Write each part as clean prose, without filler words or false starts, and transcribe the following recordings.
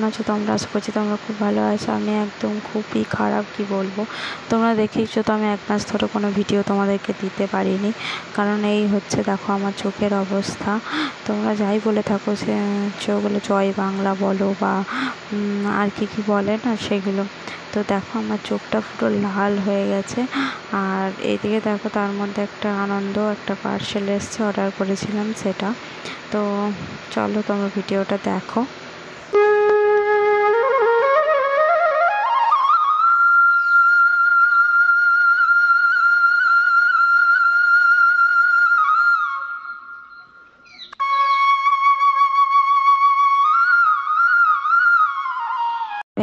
আছো তোমরা? আশা করছি তোমরা খুব ভালো আছো। আমি একদম খুবই খারাপ, কি বলবো। তোমরা দেখেইছো তো আমি 1 মাস ধরে কোনো ভিডিও তোমাদেরকে দিতে পারিনি, কারণ এই হচ্ছে দেখো আমার চোখের অবস্থা। তোমরা যাই বলে থাকো, সে বলে জয় বাংলা বলো বা আর কি বলে না সেগুলো, তো দেখো আমার চোখটা পুরো লাল হয়ে গেছে। আর এইদিকে দেখো তার মধ্যে একটা আনন্দ, একটা পার্সেল এসছে, অর্ডার করেছিলাম সেটা। তো চলো তোমরা ভিডিওটা দেখো।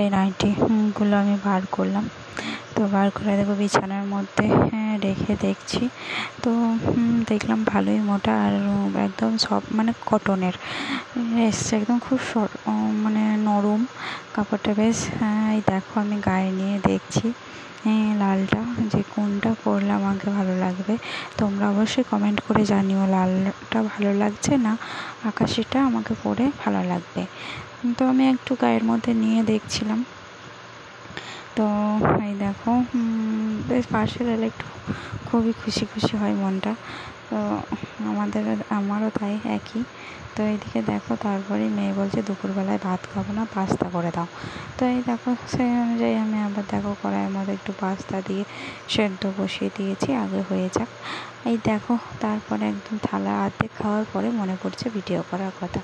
এই নাইটিগুলো আমি বার করলাম, তো বার করে দেখো বিছানার মধ্যে রেখে দেখছি। তো দেখলাম ভালোই মোটা আর একদম সব মানে কটনের এসছে, একদম খুব মানে নরম কাপড়টা বেশ। এই দেখো আমি গায়ে নিয়ে দেখছি লালটা যে কোনটা পরলে আমাকে ভালো লাগবে। তোমরা অবশ্যই কমেন্ট করে জানিও লালটা ভালো লাগছে না আকাশিটা আমাকে পরে ভালো লাগবে। তো আমি একটু গায়ের মধ্যে নিয়ে দেখছিলাম। তো এই দেখো বেশ পার্সেল এলে একটু খুবই খুশি হয় মনটা। তো আমারও তাই একই। তো এইদিকে দেখো তারপরে মেয়ে বলছে দুপুরবেলায় ভাত খাবো না, পাস্তা করে দাও। তো এই দেখো সেই অনুযায়ী আমি আবার দেখো কড়াইয়ের মধ্যে একটু পাস্তা দিয়ে সেদ্ধ বসিয়ে দিয়েছি, আগে হয়ে যাক। এই দেখো তারপরে একদম থালা অর্ধেক খাওয়ার পরে মনে পড়ছে ভিডিও করার কথা।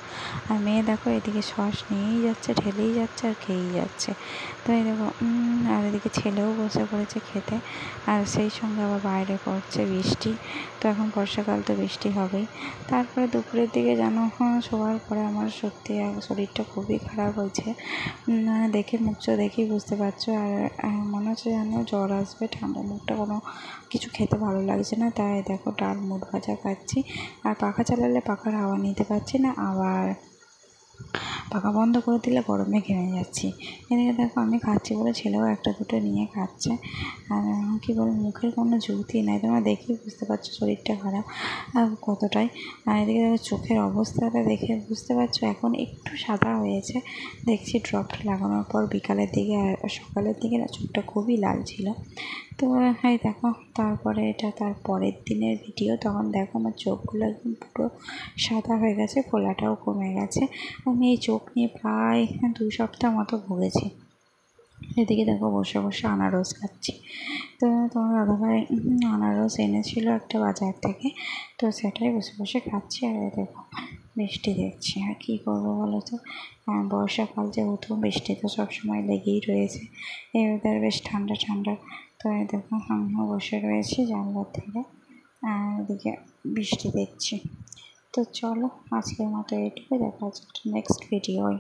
আর মেয়ে দেখো এদিকে সস নিয়েই যাচ্ছে, ঢেলেই যাচ্ছে আর খেয়েই যাচ্ছে। তো এই দেখো আর এদিকে ছেলেও বসে পড়েছে খেতে। আর সেই সঙ্গে আবার বাইরে পড়ছে বৃষ্টি। তো এখন বর্ষাকাল, তো বৃষ্টি হবেই। তারপরে দুপুরের দিকে জানো শোয়ার পরে আমার সত্যি শরীরটা খুবই খারাপ হয়েছে। দেখে মুখটা দেখেই বুঝতে পারছো। আর মনে হচ্ছে যেন জ্বর আসবে, ঠান্ডা মুখটা, কোনো কিছু খেতে ভালো লাগছে না। তাই দেখো ডাল মুড ভাজা খাচ্ছি। আর পাখা চালালে পাখার হাওয়া নিতে পারছি না, আবার পাখা বন্ধ করে দিলে গরমে ঘেমে যাচ্ছি। এদিকে দেখো আমি খাচ্ছি বলে ছেলেও একটা দুটো নিয়ে খাচ্ছে। আর কী বল, মুখের কোনো জুতি নাই, তোমরা দেখেই বুঝতে পারছো শরীরটা খারাপ কতটাই। আর এদিকে দেখো চোখের অবস্থাটা দেখে বুঝতে পারছো এখন একটু সাদা হয়েছে। দেখছি ড্রপটা লাগানোর পর বিকালের দিকে আর সকালের দিকে না চোখটা খুবই লাল ছিল। তো এই দেখো তারপরে এটা তার পরের দিনের ভিডিও। তখন দেখো আমার চোখগুলো একদম পুরো সাদা হয়ে গেছে, ফোলাটাও কমে গেছে। আমি এই চোখ নিয়ে প্রায় 2 সপ্তাহ মতো ভুগেছি। এদিকে দেখো বসে বসে আনারস খাচ্ছি। তো তোমার দাদাভাই আনারস এনেছিল একটা বাজার থেকে, তো সেটাই বসে বসে খাচ্ছি। আর দেখো বৃষ্টি দেখছি, আর কী করবো বলো তো। বর্ষাকাল যেহেতু বৃষ্টি তো সবসময় লেগেই রয়েছে। এই ওয়েদার বেশ ঠান্ডা ঠান্ডা। তো এই দেখো আমিও বসে রয়েছি জানলার ধারে, আর এদিকে বৃষ্টি দেখছি। তো চলো আজকের মতো এইটুকু, দেখা হচ্ছে নেক্সট ভিডিওয়।